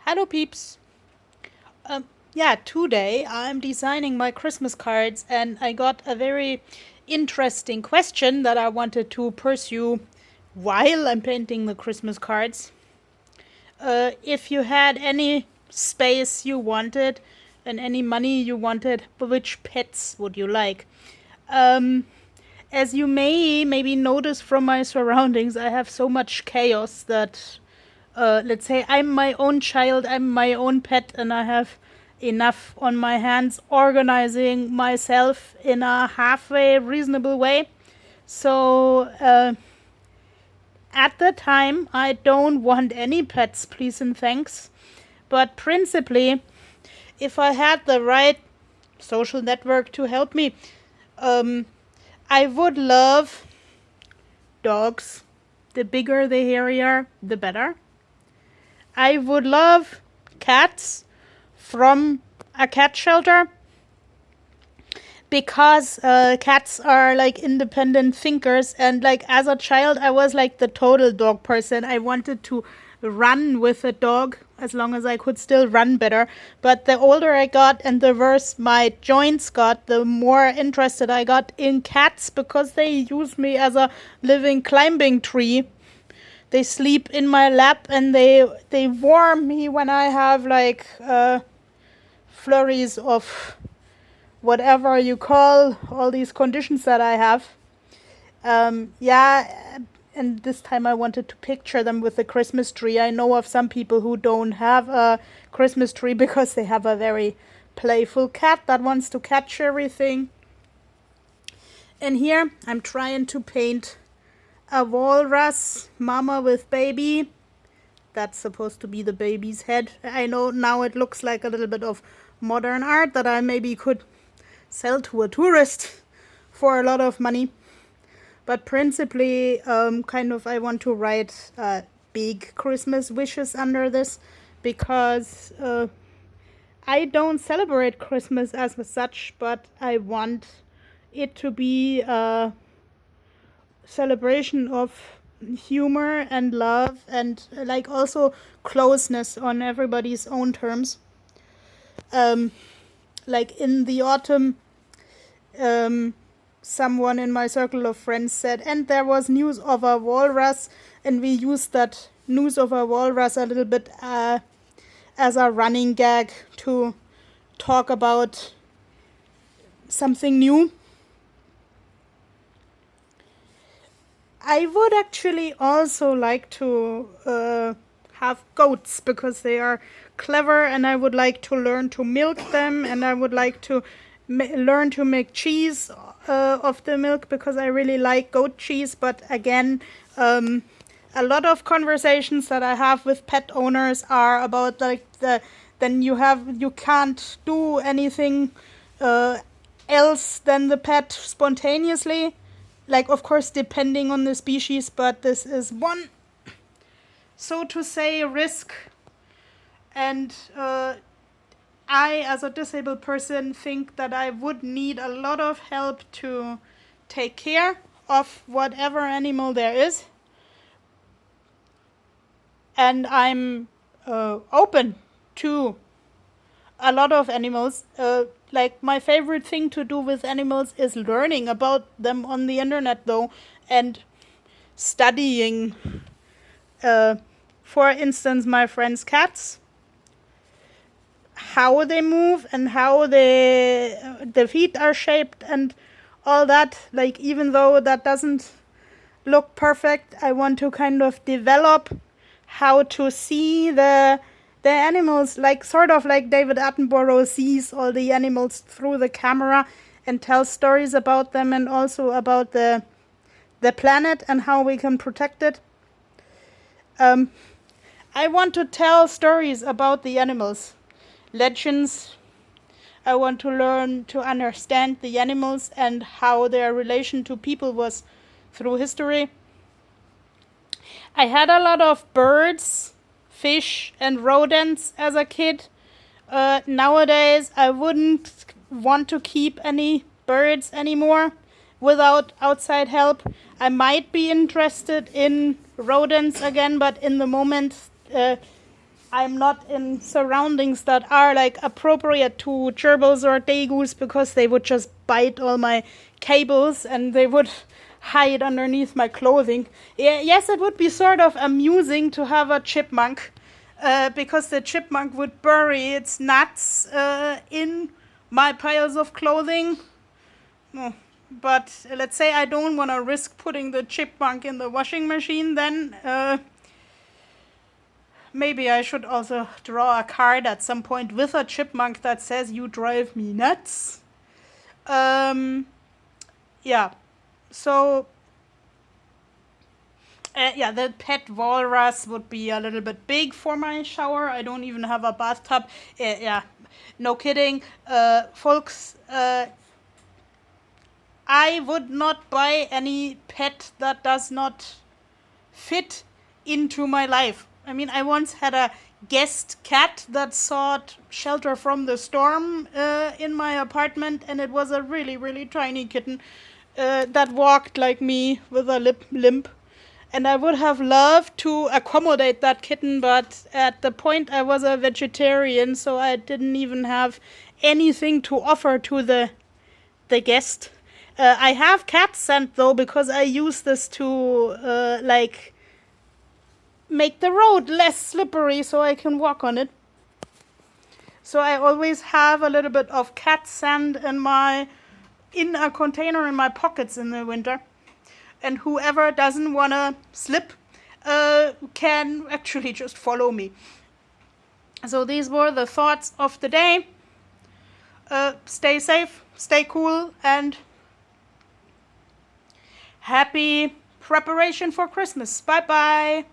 Hello, peeps. Yeah, today I'm designing my Christmas cards, and I got a very interesting question that I wanted to pursue while I'm painting the Christmas cards. If you had any space you wanted and any money you wanted, which pets would you like? Um, as you may maybe notice from my surroundings, I have so much chaos that let's say I'm my own child, I'm my own pet, and I have enough on my hands organizing myself in a halfway reasonable way. So at the time, I don't want any pets, please and thanks. But principally, if I had the right social network to help me, um, I would love dogs. The bigger, the hairier, the better. I would love cats from a cat shelter because cats are like independent thinkers, and like as a child I was like the total dog person. I wanted to run with a dog as long as I could still run better, but the older I got and the worse my joints got, the more interested I got in cats because they use me as a living climbing tree. They sleep in my lap and they warm me when I have like flurries of whatever you call all these conditions that I have. Yeah, and this time I wanted to picture them with a Christmas tree. I know of some people who don't have a Christmas tree because they have a very playful cat that wants to catch everything. And here I'm trying to paint a walrus mama with baby. That's supposed to be the baby's head. I know now it looks like a little bit of modern art that I maybe could sell to a tourist for a lot of money. But principally, I want to write big Christmas wishes under this because I don't celebrate Christmas as such, but I want it to be a celebration of humor and love and like also closeness on everybody's own terms. Like in the autumn, someone in my circle of friends said, and there was news of a walrus, and we used that news of a walrus a little bit as a running gag to talk about something new. I would actually also like to have goats because they are clever, and I would like to learn to milk them, and I would like to learn to make cheese of the milk because I really like goat cheese. But again, a lot of conversations that I have with pet owners are about like you can't do anything else than the pet spontaneously. Like, of course, depending on the species, but this is one, so to say, risk. And I, as a disabled person, think that I would need a lot of help to take care of whatever animal there is. And I'm open to a lot of animals. Like my favorite thing to do with animals is learning about them on the internet though, and studying for instance my friends' cats, how they move and how the feet are shaped and all that. Like even though that doesn't look perfect, I want to kind of develop how to see the animals, like sort of like David Attenborough sees all the animals through the camera and tells stories about them, and also about the planet and how we can protect it. I want to tell stories about the animals, legends. I want to learn to understand the animals and how their relation to people was through history. I had a lot of birds, fish, and rodents as a kid. Nowadays, I wouldn't want to keep any birds anymore without outside help. I might be interested in rodents again, but in the moment, I'm not in surroundings that are like appropriate to gerbils or tegus, because they would just bite all my cables and they would hide underneath my clothing. Yes, it would be sort of amusing to have a chipmunk, because the chipmunk would bury its nuts in my piles of clothing. No. But let's say I don't want to risk putting the chipmunk in the washing machine, then maybe I should also draw a card at some point with a chipmunk that says, "You drive me nuts." Yeah. So, the pet walrus would be a little bit big for my shower. I don't even have a bathtub. No kidding. Folks, I would not buy any pet that does not fit into my life. I mean, I once had a guest cat that sought shelter from the storm in my apartment, and it was a really, really tiny kitten that walked like me with a limp. And I would have loved to accommodate that kitten, but at the point I was a vegetarian, so I didn't even have anything to offer to the guest. I have cat scent though, because I use this to make the road less slippery so I can walk on it. So I always have a little bit of cat sand in a container in my pockets in the winter. And whoever doesn't want to slip can actually just follow me. So these were the thoughts of the day. Stay safe, stay cool, and happy preparation for Christmas. Bye-bye.